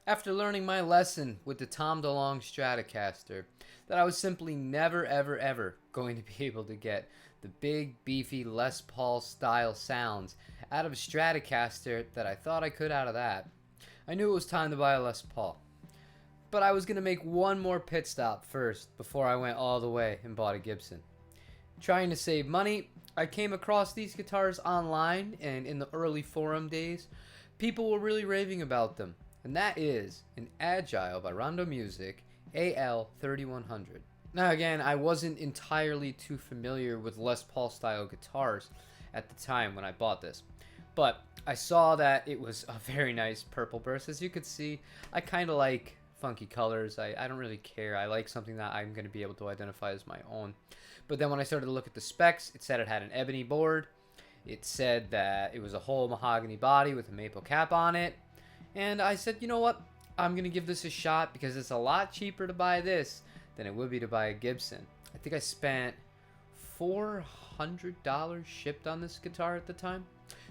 After learning my lesson with the Tom DeLonge Stratocaster, that I was simply never ever going to be able to get the big beefy Les Paul style sounds out of a Stratocaster that I thought I could out of that, I knew it was time to buy a Les Paul. But I was going to make one more pit stop first before I went all the way and bought a Gibson. Trying to save money, I came across these guitars online, and in the early forum days, people were really raving about them. And that is an Agile by Rondo Music AL-3100. Now again, I wasn't entirely too familiar with Les Paul style guitars at the time when I bought this, but I saw that it was a very nice purple burst. As you could see, I kind of like funky colors. I don't really care. I like something that I'm going to be able to identify as my own. But then when I started to look at the specs, it said it had an ebony board. It said that it was a whole mahogany body with a maple cap on it. And I said, you know what? I'm going to give this a shot because it's a lot cheaper to buy this than it would be to buy a Gibson. I think I spent $400 shipped on this guitar at the time.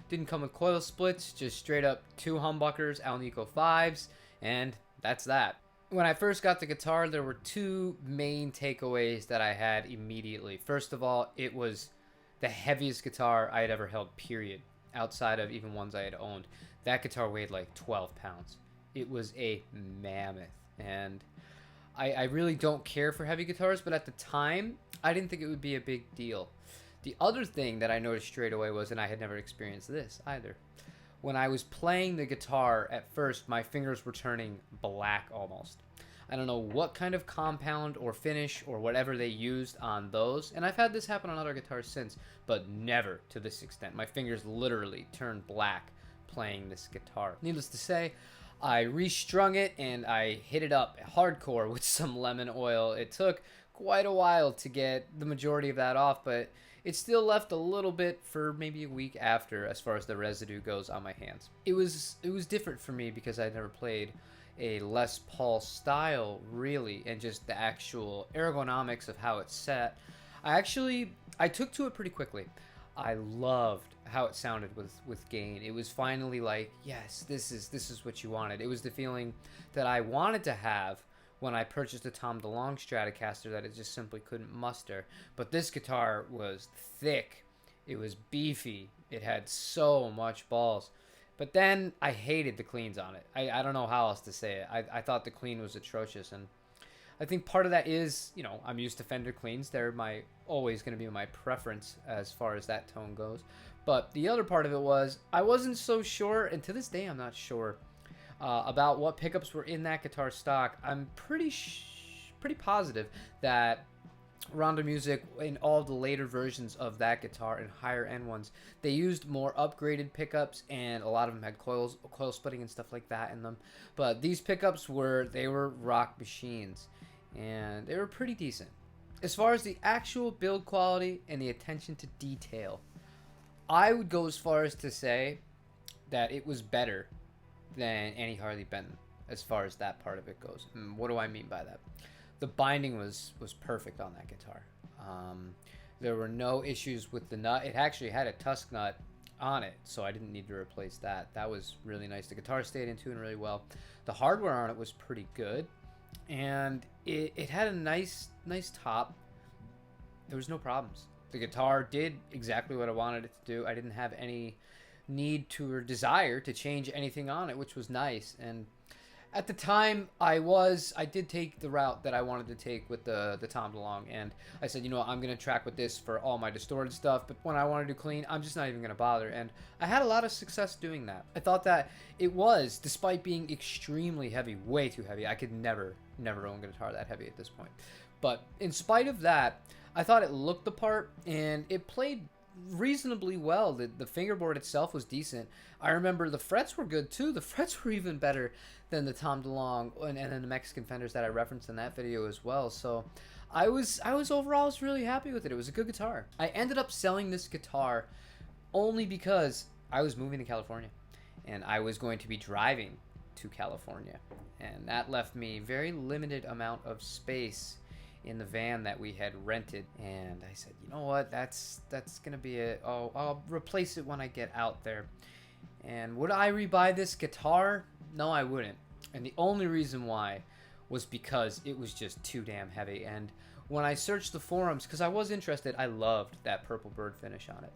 Didn't come with coil splits, just straight up 2 humbuckers, Alnico 5s, and that's that. When I first got the guitar, there were 2 main takeaways that I had immediately. First of all, it was the heaviest guitar I had ever held, period, outside of even ones I had owned. That guitar weighed like 12 pounds. It was a mammoth, and I really don't care for heavy guitars, but at the time, I didn't think it would be a big deal. The other thing that I noticed straight away was, and I had never experienced this either, when I was playing the guitar at first, my fingers were turning black almost. I don't know what kind of compound or finish or whatever they used on those, and I've had this happen on other guitars since, but never to this extent. My fingers literally turned black playing this guitar. Needless to say, I restrung it and I hit it up hardcore with some lemon oil. It took quite a while to get the majority of that off, but it still left a little bit for maybe a week after as far as the residue goes on my hands. It was different for me because I'd never played a Les Paul style really, and just the actual ergonomics of how it's set. I took to it pretty quickly. I loved how it sounded with gain. It was finally like, yes, this is what you wanted. It was the feeling that I wanted to have when I purchased a Tom DeLonge Stratocaster that it just simply couldn't muster. But this guitar was thick. It was beefy. It had so much balls. But then I hated the cleans on it. I don't know how else to say it. I thought the clean was atrocious, and I think part of that is, you know, I'm used to Fender cleans. They're always going to be my preference as far as that tone goes. But the other part of it was I wasn't so sure, and to this day I'm not sure, about what pickups were in that guitar stock. I'm pretty positive that Rondo Music, in all the later versions of that guitar and higher end ones, they used more upgraded pickups, and a lot of them had coil splitting and stuff like that in them. But these pickups were rock machines, and they were pretty decent. As far as the actual build quality and the attention to detail, I would go as far as to say that it was better than any Harley Benton as far as that part of it goes. And what do I mean by that? The binding was perfect on that guitar. There were no issues with the nut. It actually had a tusk nut on it, so I didn't need to replace that. That was really nice. The guitar stayed in tune really well. The hardware on it was pretty good, and it had a nice top. There was no problems. The guitar did exactly what I wanted it to do. I didn't have any need to or desire to change anything on it, which was nice. And at the time, I did take the route that I wanted to take with the Tom DeLonge, and I said, you know, I'm going to track with this for all my distorted stuff, but when I wanted to clean, I'm just not even going to bother, and I had a lot of success doing that. I thought that it was, despite being extremely heavy, way too heavy. I could never own a guitar that heavy at this point. But in spite of that, I thought it looked the part, and it played reasonably well. The fingerboard itself was decent. I remember the frets were good too. The frets were even better than the Tom DeLonge and then the Mexican Fenders that I referenced in that video as well. So I was overall really happy with it. It was a good guitar. I ended up selling this guitar only because I was moving to California and I was going to be driving to California, and that left me very limited amount of space in the van that we had rented. And I said, you know what, that's gonna be it. I'll replace it when I get out there. And would I rebuy this guitar? No, I wouldn't. And the only reason why was because it was just too damn heavy. And when I searched the forums, because I was interested, I loved that purple bird finish on it.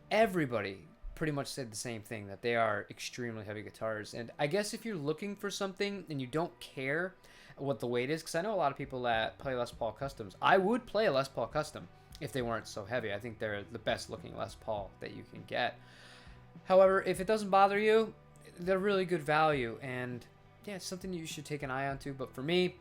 Everybody pretty much said the same thing, that they are extremely heavy guitars. And I guess if you're looking for something and you don't care what the weight is, because I know a lot of people that play Les Paul Customs, I would play a Les Paul Custom if they weren't so heavy. I think they're the best looking Les Paul that you can get. However, if it doesn't bother you, they're really good value, and yeah, it's something you should take an eye on too. But for me,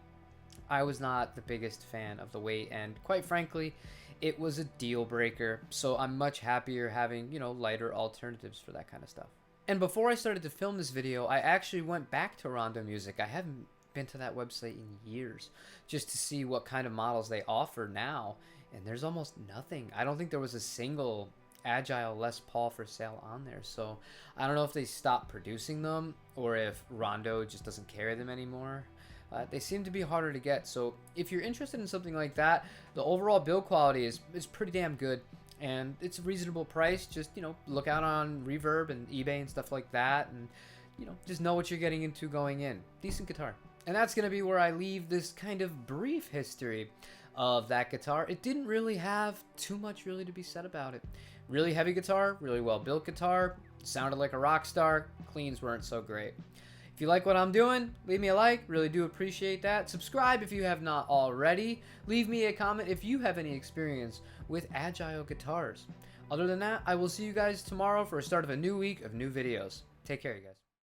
I was not the biggest fan of the weight, and quite frankly, it was a deal breaker. So I'm much happier having, lighter alternatives for that kind of stuff. And before I started to film this video, I actually went back to Rondo Music. I haven't been to that website in years just to see what kind of models they offer now, and there's almost nothing. I don't think there was a single Agile Les Paul for sale on there, so I don't know if they stopped producing them or if Rondo just doesn't carry them anymore. They seem to be harder to get, so if you're interested in something like that, the overall build quality is pretty damn good, and it's a reasonable price. Just look out on Reverb and eBay and stuff like that, and just know what you're getting into going in. Decent guitar. And that's going to be where I leave this kind of brief history of that guitar. It didn't really have too much really to be said about it. Really heavy guitar, really well built guitar, sounded like a rock star. Cleans weren't so great. If you like what I'm doing, leave me a like, really do appreciate that. Subscribe if you have not already. Leave me a comment if you have any experience with Agile guitars. Other than that, I will see you guys tomorrow for a start of a new week of new videos. Take care, you guys.